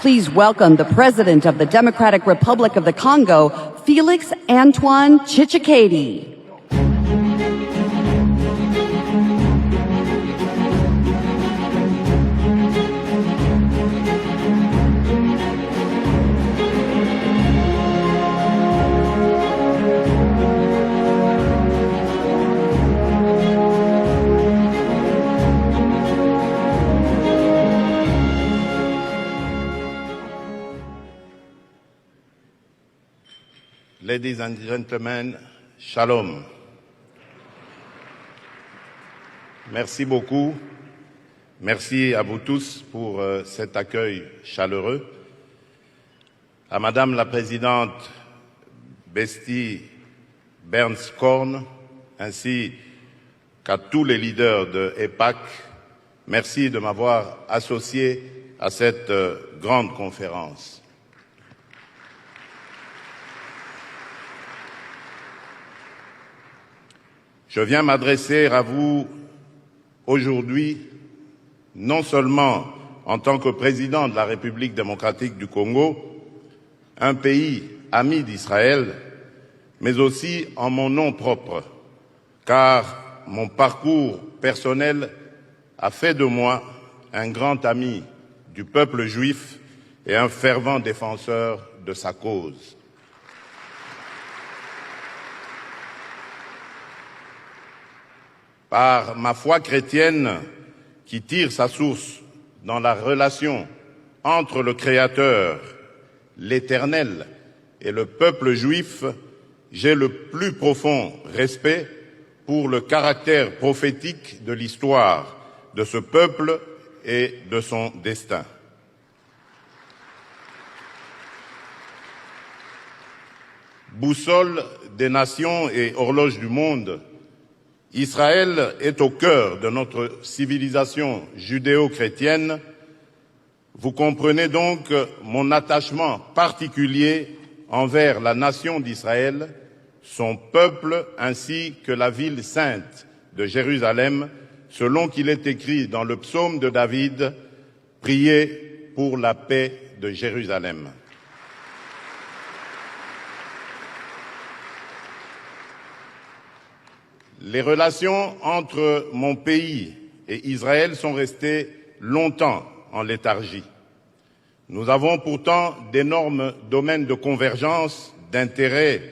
Please welcome the President of the Democratic Republic of the Congo, Felix Antoine Tshisekedi. Ladies and gentlemen, shalom. Merci beaucoup. Merci à vous tous pour cet accueil chaleureux. À Madame la Présidente Besti Berns-Korn, ainsi qu'à tous les leaders de EPAC, merci de m'avoir associé à cette grande conférence. Je viens m'adresser à vous aujourd'hui, non seulement en tant que président de la République démocratique du Congo, un pays ami d'Israël, mais aussi en mon nom propre, car mon parcours personnel a fait de moi un grand ami du peuple juif et un fervent défenseur de sa cause. Par ma foi chrétienne qui tire sa source dans la relation entre le Créateur, l'Éternel et le peuple juif, j'ai le plus profond respect pour le caractère prophétique de l'histoire de ce peuple et de son destin. Boussole des nations et horloge du monde, Israël est au cœur de notre civilisation judéo-chrétienne. Vous comprenez donc mon attachement particulier envers la nation d'Israël, son peuple ainsi que la ville sainte de Jérusalem, selon qu'il est écrit dans le psaume de David, « Priez pour la paix de Jérusalem ». Les relations entre mon pays et Israël sont restées longtemps en léthargie. Nous avons pourtant d'énormes domaines de convergence, d'intérêt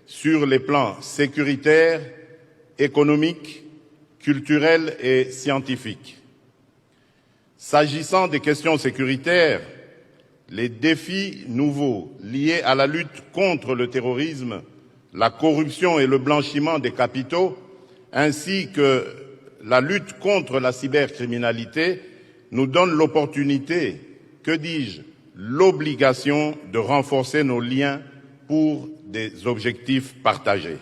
sur les plans sécuritaires, économiques, culturels et scientifiques. S'agissant des questions sécuritaires, les défis nouveaux liés à la lutte contre le terrorisme, la corruption et le blanchiment des capitaux, ainsi que la lutte contre la cybercriminalité, nous donnent l'opportunité, que dis-je, l'obligation de renforcer nos liens pour des objectifs partagés.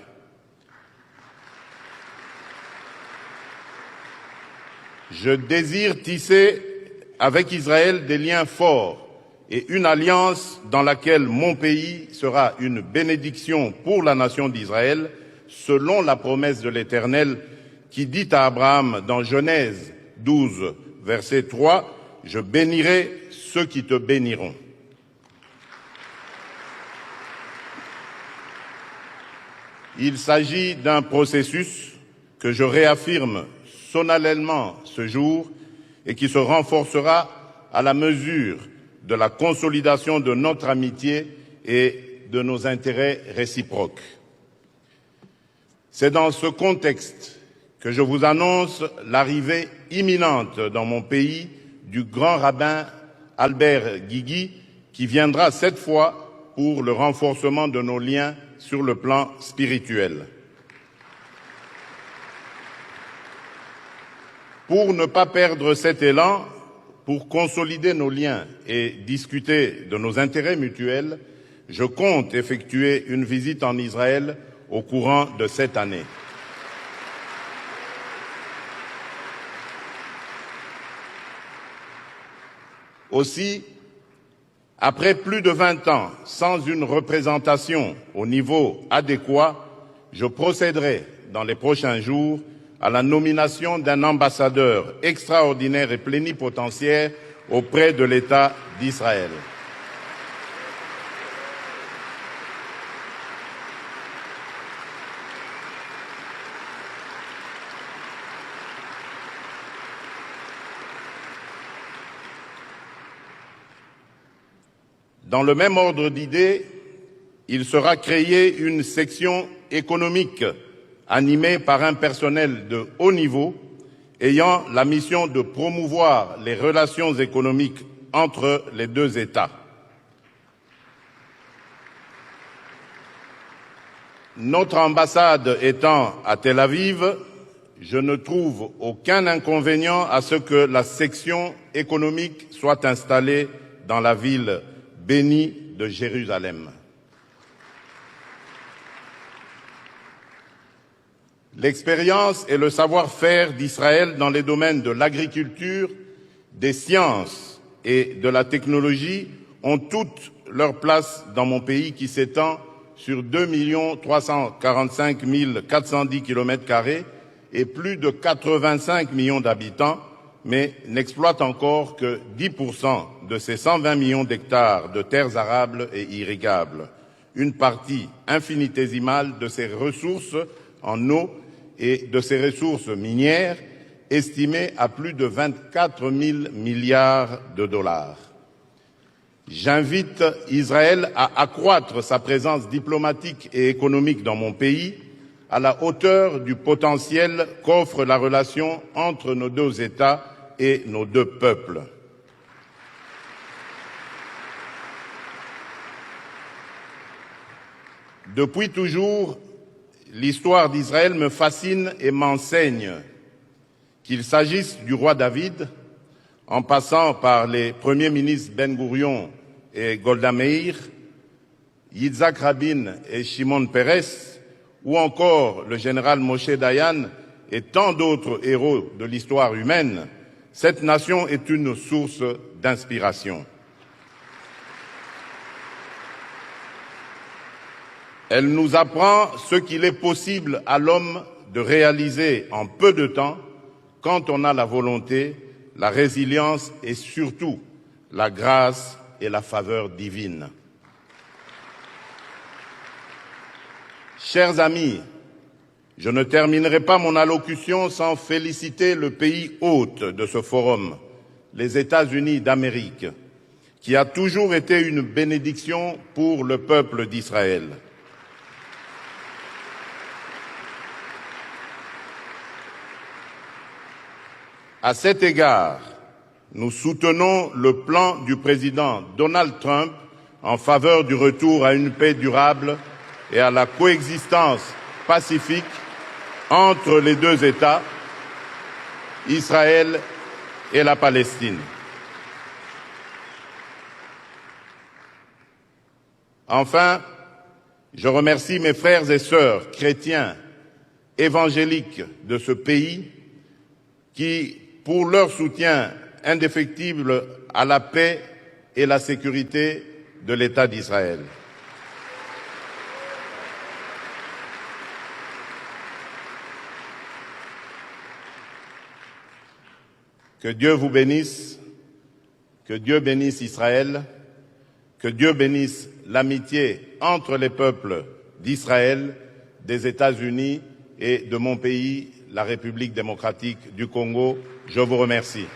Je désire tisser avec Israël des liens forts et une alliance dans laquelle mon pays sera une bénédiction pour la nation d'Israël, selon la promesse de l'Éternel qui dit à Abraham dans Genèse 12, verset 3, « Je bénirai ceux qui te béniront ». Il s'agit d'un processus que je réaffirme solennellement ce jour et qui se renforcera à la mesure de la consolidation de notre amitié et de nos intérêts réciproques. C'est dans ce contexte que je vous annonce l'arrivée imminente dans mon pays du grand rabbin Albert Guigui, qui viendra cette fois pour le renforcement de nos liens sur le plan spirituel. Pour ne pas perdre cet élan, pour consolider nos liens et discuter de nos intérêts mutuels, je compte effectuer une visite en Israël au courant de cette année. Aussi, après plus de 20 ans sans une représentation au niveau adéquat, je procéderai dans les prochains jours à la nomination d'un ambassadeur extraordinaire et plénipotentiaire auprès de l'État d'Israël. Dans le même ordre d'idées, il sera créé une section économique animée par un personnel de haut niveau ayant la mission de promouvoir les relations économiques entre les deux États. Notre ambassade étant à Tel Aviv, je ne trouve aucun inconvénient à ce que la section économique soit installée dans la ville bénie de Jérusalem. L'expérience et le savoir-faire d'Israël dans les domaines de l'agriculture, des sciences et de la technologie ont toute leur place dans mon pays qui s'étend sur 2 345 410 km² et plus de 85 millions d'habitants, mais n'exploite encore que 10% de ces 120 millions d'hectares de terres arables et irrigables, une partie infinitésimale de ses ressources en eau et de ses ressources minières, estimées à plus de 24 000 milliards de dollars. J'invite Israël à accroître sa présence diplomatique et économique dans mon pays, à la hauteur du potentiel qu'offre la relation entre nos deux États et nos deux peuples. Depuis toujours, l'histoire d'Israël me fascine et m'enseigne, qu'il s'agisse du roi David, en passant par les premiers ministres Ben-Gourion et Golda Meir, Yitzhak Rabin et Shimon Peres, ou encore le général Moshe Dayan et tant d'autres héros de l'histoire humaine, cette nation est une source d'inspiration. Elle nous apprend ce qu'il est possible à l'homme de réaliser en peu de temps quand on a la volonté, la résilience et surtout la grâce et la faveur divine. Chers amis, je ne terminerai pas mon allocution sans féliciter le pays hôte de ce forum, les États-Unis d'Amérique, qui a toujours été une bénédiction pour le peuple d'Israël. À cet égard, nous soutenons le plan du président Donald Trump en faveur du retour à une paix durable et à la coexistence pacifique entre les deux États, Israël et la Palestine. Enfin, je remercie mes frères et sœurs chrétiens évangéliques de ce pays qui, pour leur soutien indéfectible à la paix et la sécurité de l'État d'Israël. Que Dieu vous bénisse, que Dieu bénisse Israël, que Dieu bénisse l'amitié entre les peuples d'Israël, des États-Unis et de mon pays, la République démocratique du Congo. Je vous remercie.